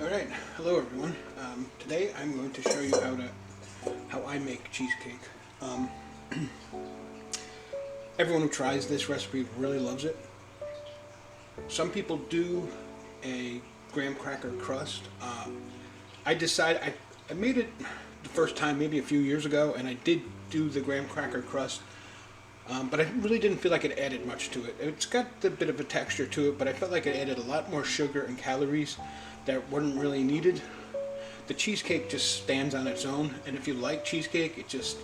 Alright, hello everyone. Today I'm going to show you how I make cheesecake. Everyone who tries this recipe really loves it. Some people do a graham cracker crust. I made it the first time maybe a few years ago, and I did do the graham cracker crust, but I really didn't feel like it added much to it. It's got a bit of a texture to it, but I felt like it added a lot more sugar and calories that weren't really needed. The cheesecake just stands on its own, and if you like cheesecake, it's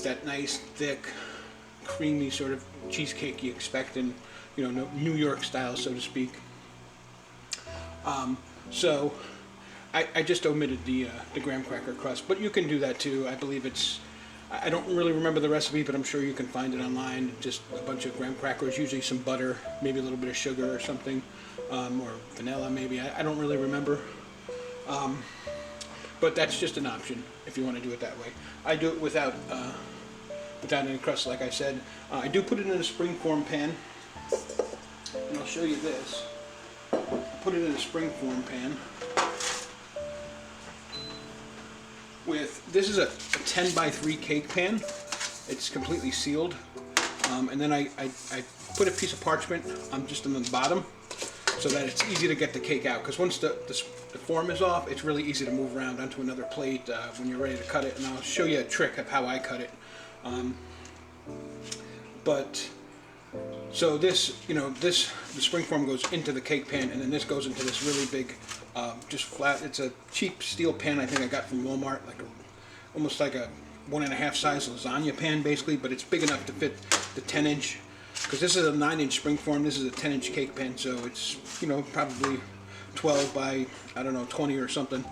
that nice, thick, creamy sort of cheesecake you expect in, New York style, so to speak. So I just omitted the graham cracker crust, but you can do that too. I believe I don't really remember the recipe, but I'm sure you can find it online. Just a bunch of graham crackers, usually some butter, maybe a little bit of sugar or something, or vanilla maybe. I don't really remember. But that's just an option if you want to do it that way. I do it without any crust, like I said. I do put it in a springform pan, and I'll show you this. I put it in a springform pan. This is a 10 by 3 cake pan. It's completely sealed, and then I put a piece of parchment just on the bottom so that it's easy to get the cake out, because once the form is off, it's really easy to move around onto another plate when you're ready to cut it, and I'll show you a trick of how I cut it. So the springform goes into the cake pan, and then this goes into this really big, just flat. It's a cheap steel pan I think I got from Walmart, almost like a 1.5 size lasagna pan basically, but it's big enough to fit the 10-inch. Because this is a 9-inch springform, this is a 10-inch cake pan, so it's probably 12 by 20 or something.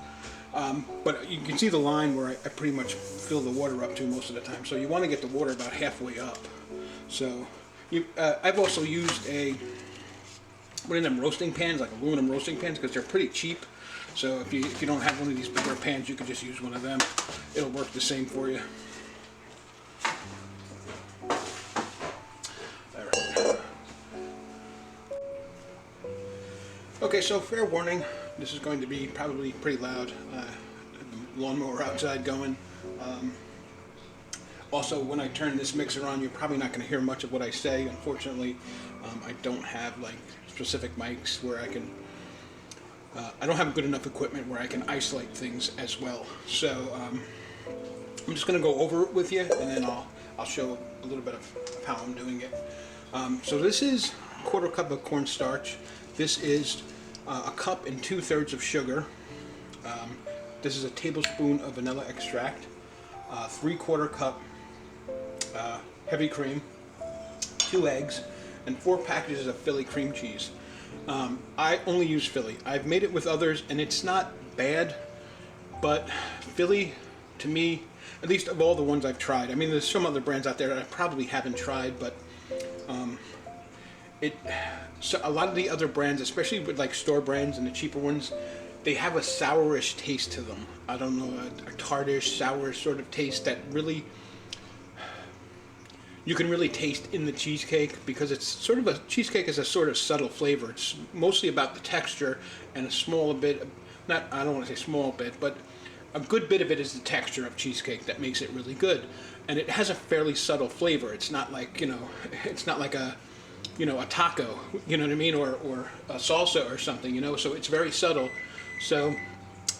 But you can see the line where I pretty much fill the water up to most of the time. So you want to get the water about halfway up. So I've also used one of them roasting pans, like aluminum roasting pans, because they're pretty cheap. So if you don't have one of these bigger pans, you can just use one of them. It'll work the same for you. Okay, so fair warning, this is going to be probably pretty loud. Lawnmower outside going. Also, when I turn this mixer on, you're probably not going to hear much of what I say. Unfortunately, I don't have specific mics where I can. I don't have good enough equipment where I can isolate things as well. So I'm just going to go over it with you, and then I'll show a little bit of how I'm doing it. So this is a 1/4 cup of cornstarch. This is a cup and 2/3 of sugar. This is a tablespoon of vanilla extract, 3/4 cup heavy cream, 2 eggs, and 4 packages of Philly cream cheese. I only use Philly. I've made it with others, and it's not bad, but Philly, to me, at least of all the ones I've tried, I mean, there's some other brands out there that I probably haven't tried, but so a lot of the other brands, especially with store brands and the cheaper ones, they have a sourish taste to them. I don't know, a tartish, sour sort of taste that really you can really taste in the cheesecake, because it's sort of cheesecake is a sort of subtle flavor. It's mostly about the texture and a small bit, I don't want to say small bit, but a good bit of it is the texture of cheesecake that makes it really good. And it has a fairly subtle flavor. It's not like, it's not like a taco, you know what I mean, or a salsa or something, so it's very subtle. So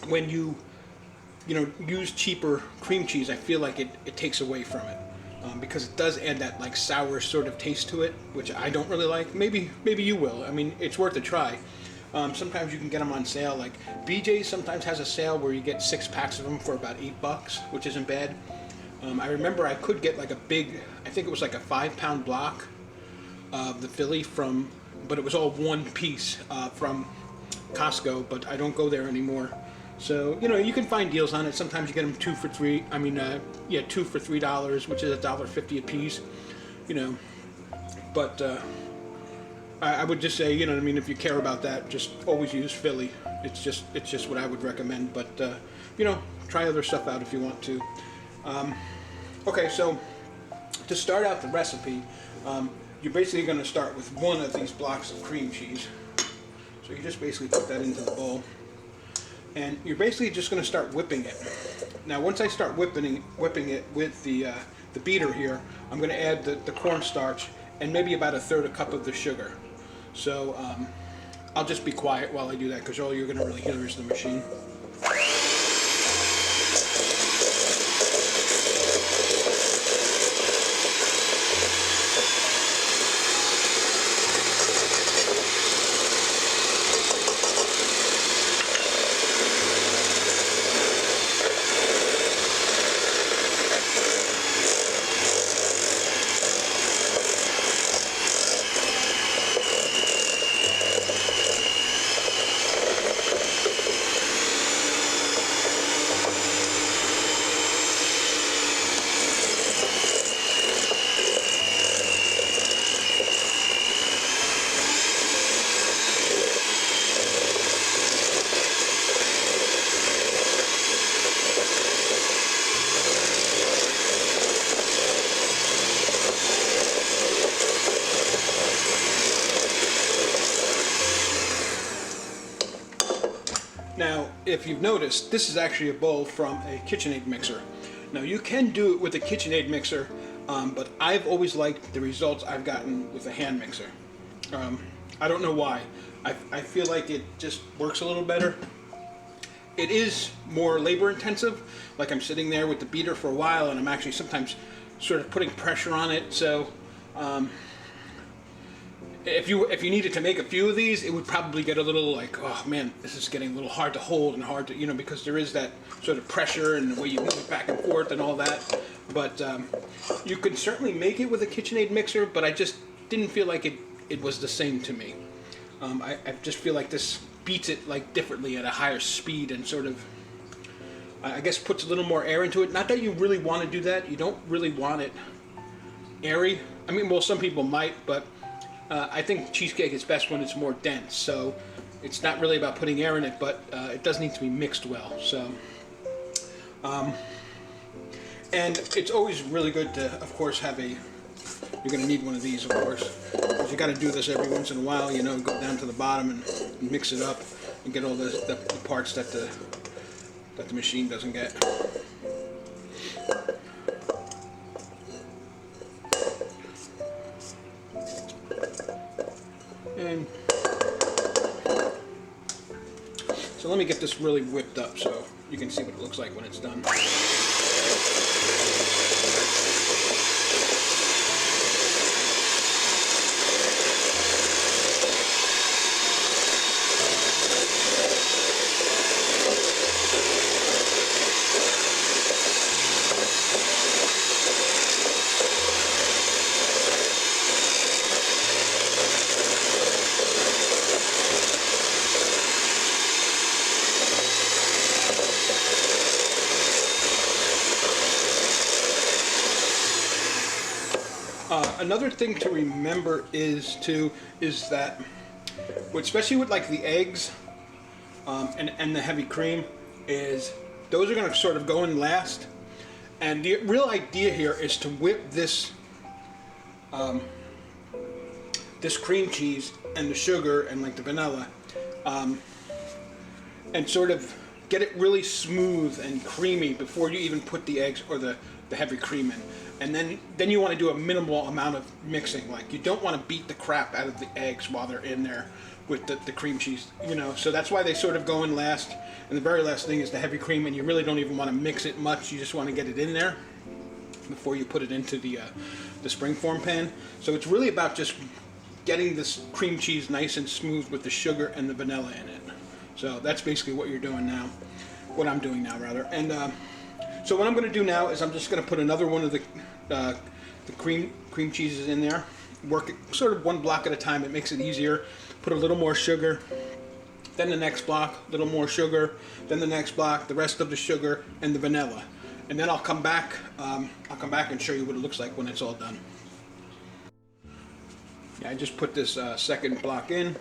when you use cheaper cream cheese, I feel like it takes away from it, because it does add that sour sort of taste to it, which I don't really like. Maybe you will. I mean, it's worth a try. Sometimes you can get them on sale. Like BJ's sometimes has a sale where you get 6 packs of them for about $8, which isn't bad. I remember I could get a big, I think it was a 5-pound block of the Philly but it was all one piece from Costco, but I don't go there anymore. So you can find deals on it. Sometimes you get them 2 for $3. I mean, 2 for $3, which is $1.50 a piece. But I would just say, if you care about that, just always use Philly. It's just what I would recommend. But try other stuff out if you want to. Okay, so to start out the recipe, you're basically going to start with one of these blocks of cream cheese. So you just basically put that into the bowl. and you're basically just going to start whipping it. Now, once I start whipping it with the beater here, I'm going to add the cornstarch and maybe about 1/3 cup of the sugar. So I'll just be quiet while I do that because all you're going to really hear is the machine. Now, if you've noticed, this is actually a bowl from a KitchenAid mixer. Now, you can do it with a KitchenAid mixer, but I've always liked the results I've gotten with a hand mixer. I don't know why. I feel like it just works a little better. It is more labor intensive, like I'm sitting there with the beater for a while and I'm actually sometimes sort of putting pressure on it, so if you needed to make a few of these, it would probably get a little like, oh man, this is getting a little hard to hold and hard to, you know, because there is that sort of pressure and the way you move it back and forth and all that. But you can certainly make it with a KitchenAid mixer, but I just didn't feel like it was the same to me. I just feel like this beats it like differently at a higher speed and sort of, I guess, puts a little more air into it. Not that you really want to do that. You don't really want it airy. I mean, well, some people might, but I think cheesecake is best when it's more dense, so it's not really about putting air in it, but it does need to be mixed well. So, and it's always really good to, of course, have a. You're going to need one of these, of course, because you got to do this every once in a while. You know, go down to the bottom and mix it up and get all the parts that the machine doesn't get. And so let me get this really whipped up so you can see what it looks like when it's done. Another thing to remember is that, especially with like the eggs and the heavy cream, is those are going to sort of go in last. And the real idea here is to whip this this cream cheese and the sugar and like the vanilla, and sort of get it really smooth and creamy before you even put the eggs or the heavy cream in. And then you want to do a minimal amount of mixing. Like, you don't want to beat the crap out of the eggs while they're in there with the cream cheese, you know. So that's why they sort of go in last. And the very last thing is the heavy cream, and you really don't even want to mix it much. You just want to get it in there before you put it into the springform pan. So it's really about just getting this cream cheese nice and smooth with the sugar and the vanilla in it. So that's basically what you're doing now, what I'm doing now rather. And so what I'm going to do now is I'm just going to put another one of the cream cheeses in there. Work it sort of one block at a time. It makes it easier. Put a little more sugar, then the next block, a little more sugar, then the next block, the rest of the sugar and the vanilla. And then I'll come back and show you what it looks like when it's all done. Yeah, I just put this second block in.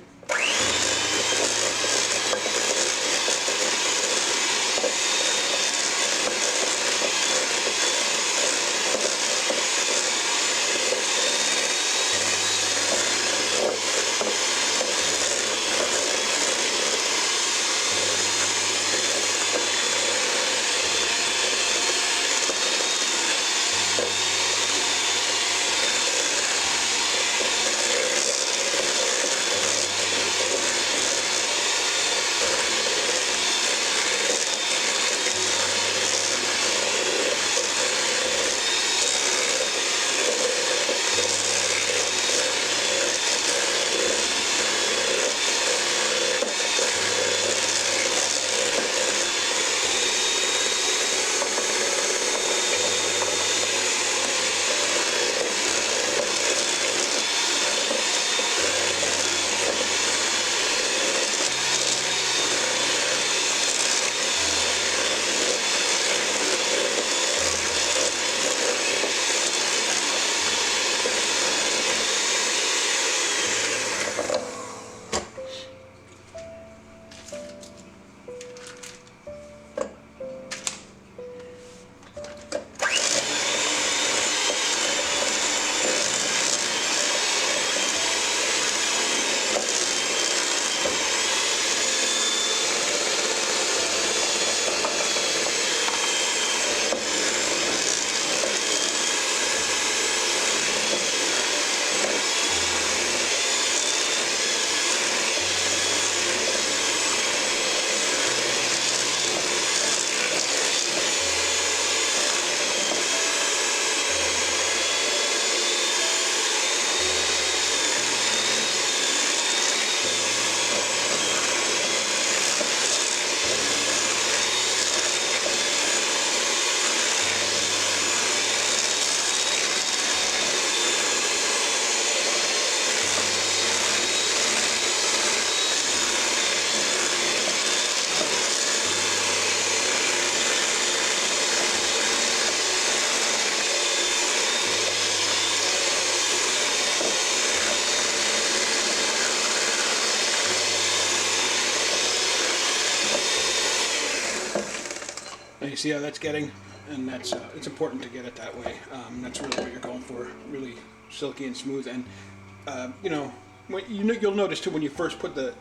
see how that's getting, and that's it's important to get it that way. That's really what you're going for, really silky and smooth. And you know, you'll notice too when you first put the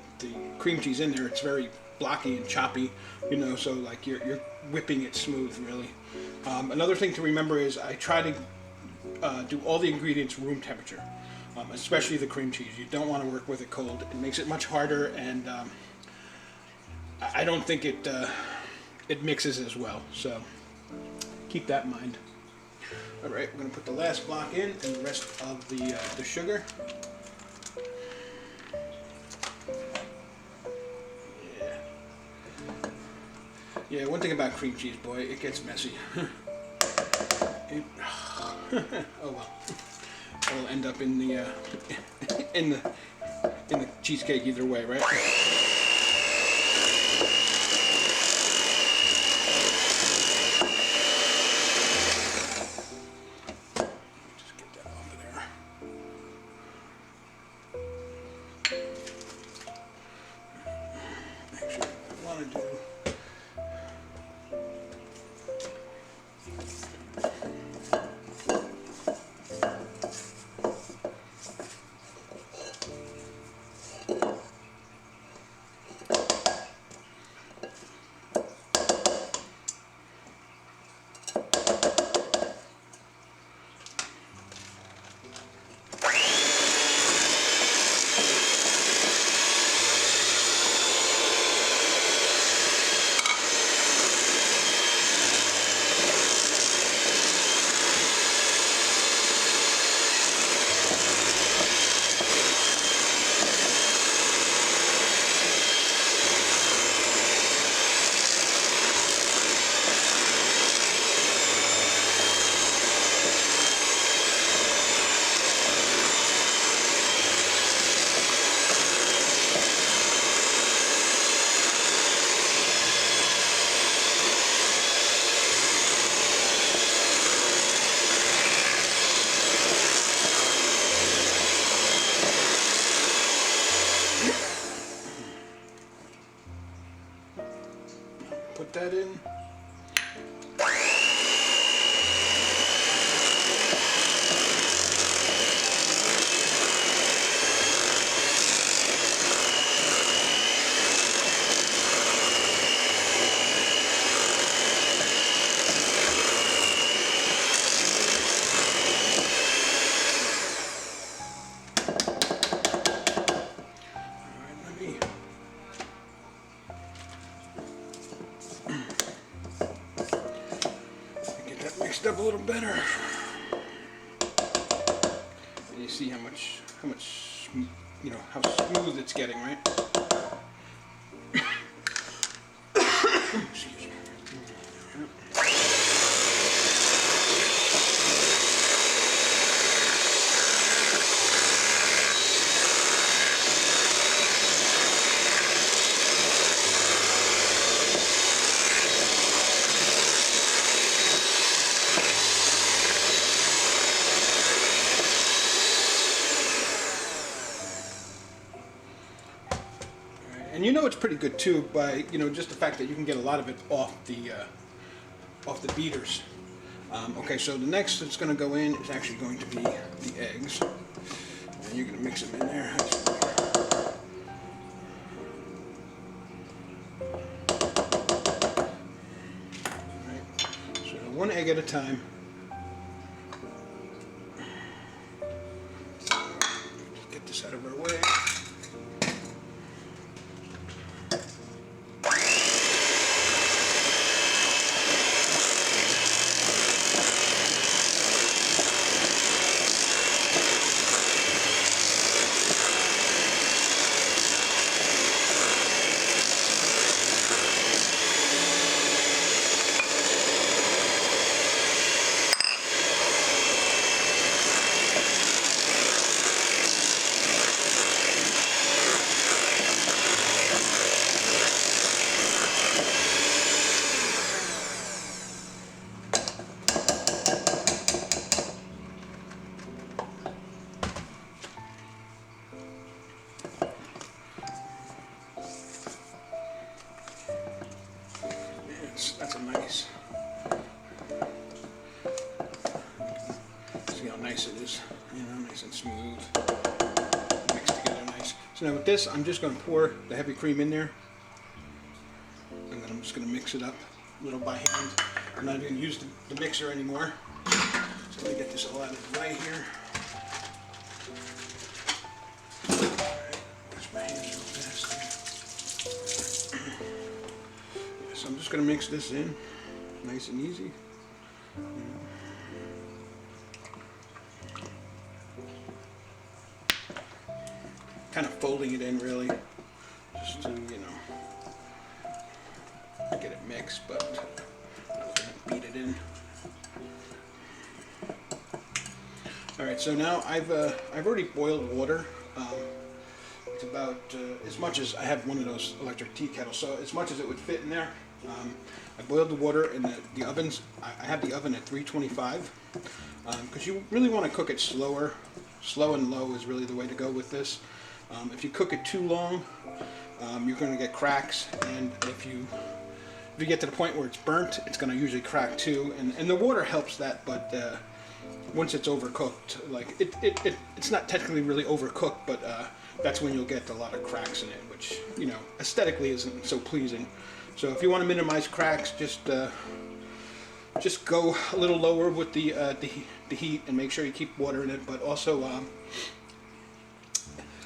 cream cheese in there, it's very blocky and choppy. You know, so like you're whipping it smooth, really. Another thing to remember is I try to do all the ingredients room temperature, especially the cream cheese. You don't want to work with it cold. It makes it much harder, and I don't think it mixes as well. So keep that in mind. All right, we're going to put the last block in and the rest of the sugar. Yeah, one thing about cream cheese, boy, it gets messy. Oh well, it'll end up in the in the cheesecake either way, right? Just get that off of there. Actually, I want to do. Put that in. Mixed up a little better. And you see how much, you know, how smooth it's getting, right? Excuse me. And you know it's pretty good too by, you know, just the fact that you can get a lot of it off the beaters. Okay, so the next that's going to go in is actually going to be the eggs, and you're going to mix them in there. Right. So one egg at a time. Get this out of our way. See how nice it is, you know, nice and smooth, mixed together nice. So now with this, I'm just going to pour the heavy cream in there, and then I'm just going to mix it up a little by hand. I'm not going to use the mixer anymore. So let me get this all out of the way here. Wash my hands real fast here. Yeah, so I'm just going to mix this in, nice and easy. Kind of folding it in really, just to, you know, get it mixed, but I'm going to beat it in. All right, so now I've already boiled water. It's about as much as I have one of those electric tea kettles, so as much as it would fit in there. I boiled the water in the ovens. I have the oven at 325 because you really want to cook it slower. Slow and low is really the way to go with this. If you cook it too long, you're going to get cracks, and if you get to the point where it's burnt, it's going to usually crack too. And the water helps that, but once it's overcooked, like it's not technically really overcooked, but that's when you'll get a lot of cracks in it, which, you know, aesthetically isn't so pleasing. So if you want to minimize cracks, just go a little lower with the heat, and make sure you keep water in it. But also,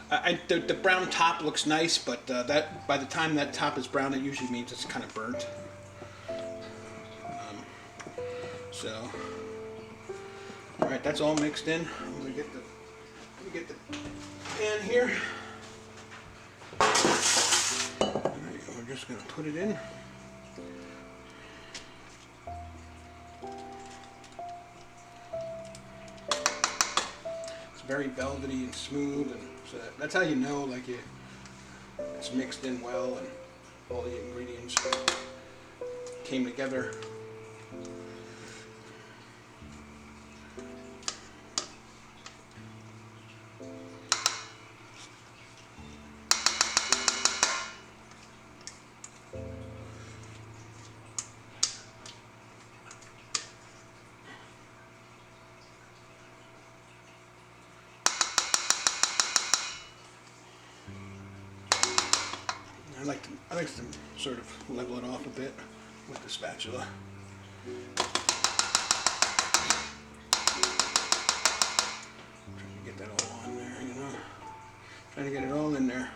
the brown top looks nice, but that by the time that top is brown, it usually means it's kind of burnt. So, all right, that's all mixed in. I'm gonna get the pan here. All right, we're just gonna put it in. It's very velvety and smooth, and so that's how you know, like, it's mixed in well and all the ingredients came together. I like to sort of level it off a bit with the spatula. Trying to get that all on there, you know. Trying to get it all in there.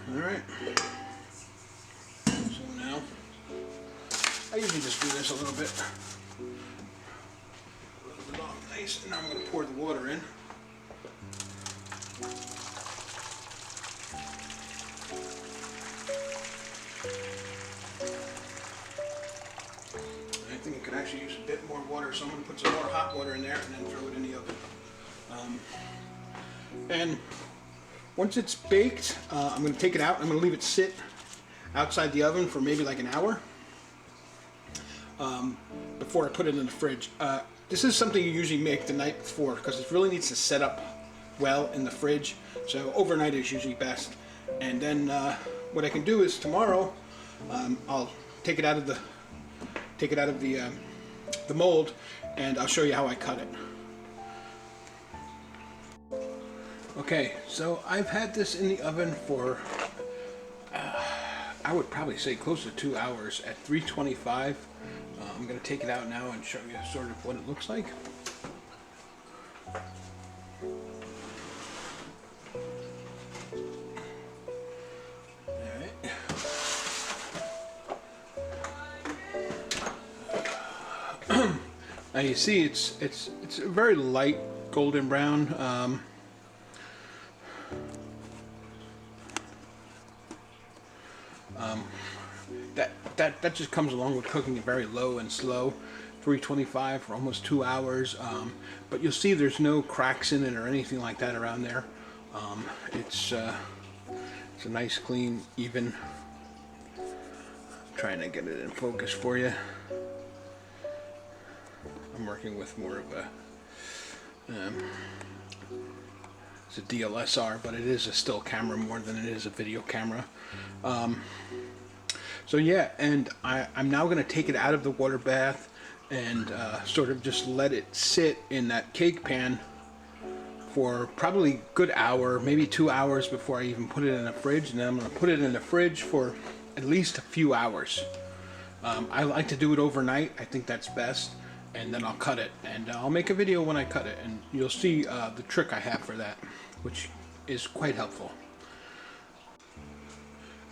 All right. So now, I usually just do this a little bit. Nice, and now I'm going to pour the water in. I think it could actually use a bit more water, so I'm going to put some more hot water in there and then throw it in the oven. And once it's baked, I'm going to take it out. I'm going to leave it sit outside the oven for maybe like an hour before I put it in the fridge. This is something you usually make the night before because it really needs to set up well in the fridge. So overnight is usually best. And then what I can do is tomorrow I'll take it out of the mold, and I'll show you how I cut it. Okay, so I've had this in the oven for I would probably say close to 2 hours at 325. I'm going to take it out now and show you sort of what it looks like. Alright. Now you see it's a very light golden brown. That just comes along with cooking it very low and slow, 325 for almost 2 hours. But you'll see there's no cracks in it or anything like that around there. It's a nice, clean, even. I'm trying to get it in focus for you. I'm working with more of a it's a DSLR, but it is a still camera more than it is a video camera. So yeah, and I'm now going to take it out of the water bath and sort of just let it sit in that cake pan for probably a good hour, maybe 2 hours before I even put it in the fridge. And then I'm going to put it in the fridge for at least a few hours. I like to do it overnight. I think that's best. And then I'll cut it. And I'll make a video when I cut it. And you'll see the trick I have for that, which is quite helpful.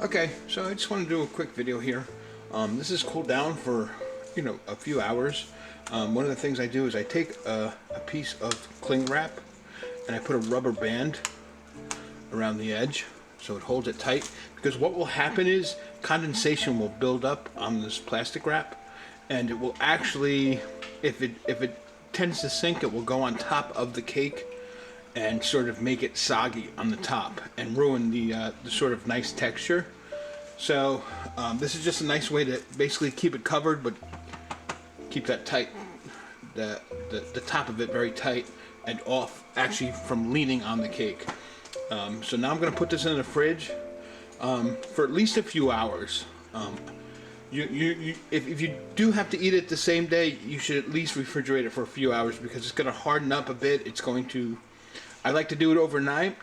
Okay, so I just want to do a quick video here. This is cooled down for, a few hours. One of the things I do is I take a piece of cling wrap and I put a rubber band around the edge so it holds it tight, because what will happen is condensation will build up on this plastic wrap, and it will actually, if it tends to sink, it will go on top of the cake and sort of make it soggy on the top and ruin the sort of nice texture. So this is just a nice way to basically keep it covered, but keep that tight, the top of it very tight and off, actually, from leaning on the cake. So now I'm going to put this in the fridge for at least a few hours. If you do have to eat it the same day, you should at least refrigerate it for a few hours, because it's going to harden up a bit. It's going to, I like to do it overnight.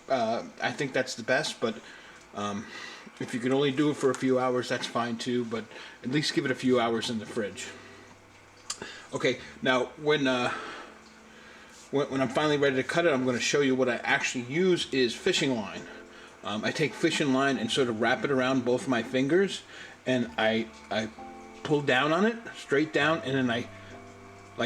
I think that's the best, but if you can only do it for a few hours, that's fine too, but at least give it a few hours in the fridge. Okay, now when I'm finally ready to cut it, I'm going to show you what I actually use is fishing line. I take fishing line and sort of wrap it around both my fingers, and I pull down on it, straight down, and then I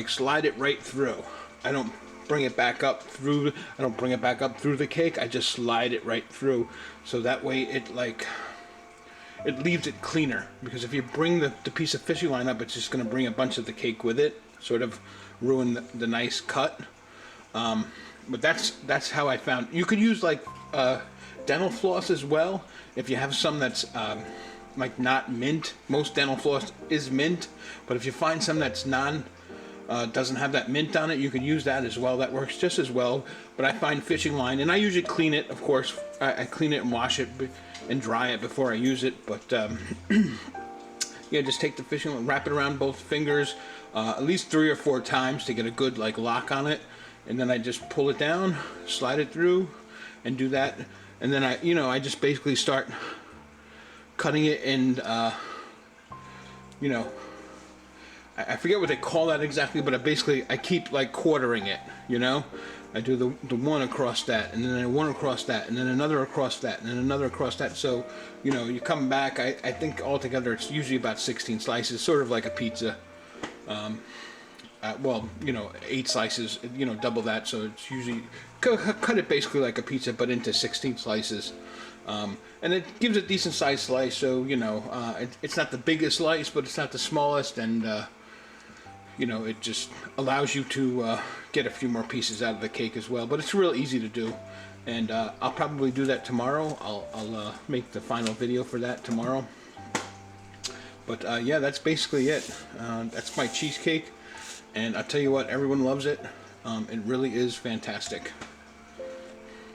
slide it right through. I don't bring it back up through the cake. I just slide it right through, so that way it leaves it cleaner, because if you bring the piece of fishing line up, it's just going to bring a bunch of the cake with it, sort of ruin the nice cut. But that's how I found. You could use dental floss as well if you have some that's not mint. Most dental floss is mint, but if you find some that's doesn't have that mint on it, you can use that as well. That works just as well. But I find fishing line, and I usually clean it, of course. I clean it and wash it and dry it before I use it. But yeah, just take the fishing line, wrap it around both fingers at least 3 or 4 times to get a good lock on it, and then I just pull it down, slide it through, and do that. And then I just basically start cutting it, and I forget what they call that exactly, but I keep quartering it, I do the one across that, and then one across that, and then another across that, and then another across that. So, you come back, I think altogether it's usually about 16 slices, sort of like a pizza. 8 slices, double that, so it's usually, cut it basically like a pizza, but into 16 slices. And it gives a decent sized slice, so, it's not the biggest slice, but it's not the smallest, and, it just allows you to get a few more pieces out of the cake as well. But it's real easy to do, and I'll probably do that tomorrow. I'll make the final video for that tomorrow. But yeah, that's basically it. That's my cheesecake, and I'll tell you what, everyone loves it. It really is fantastic.